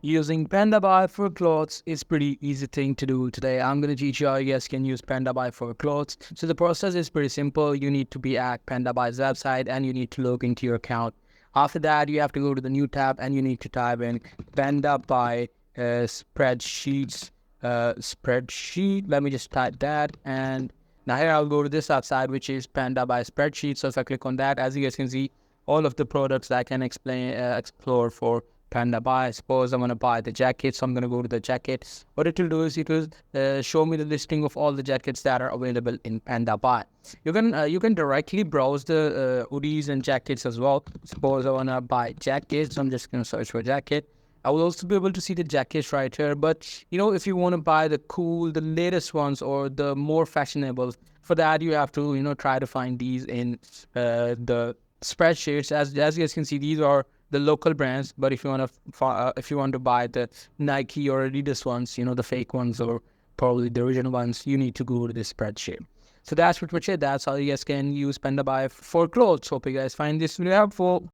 Using Pandabuy for clothes is pretty easy thing to do today. I'm going to teach you how you guys can use Pandabuy for clothes. So the process is pretty simple. You need to be at Pandabuy's website and you need to log into your account. After that, you have to go to the new tab and you need to type in Pandabuy spreadsheets spreadsheet. Let me just type that, and now here I'll go to this website which is Pandabuy spreadsheet. So if I click on that, as you guys can see, all of the products that I can explore for Pandabuy. Suppose I want to buy the jacket, so I'm going to go to the jacket. What it will do is it will show me the listing of all the jackets that are available in Pandabuy. You can directly browse the hoodies and jackets as well. Suppose I want to buy jackets, so I'm just going to search for jacket. I will also be able to see the jackets right here. But if you want to buy the latest ones or the more fashionable, for that you have to try to find these in the spreadsheets. As you guys can see, these are the local brands. But if you want to buy the Nike or Adidas ones, the fake ones or probably the original ones, you need to go to this spreadsheet. So that's pretty much it. That's how you guys can use Pandabuy for clothes. Hope you guys find this video helpful.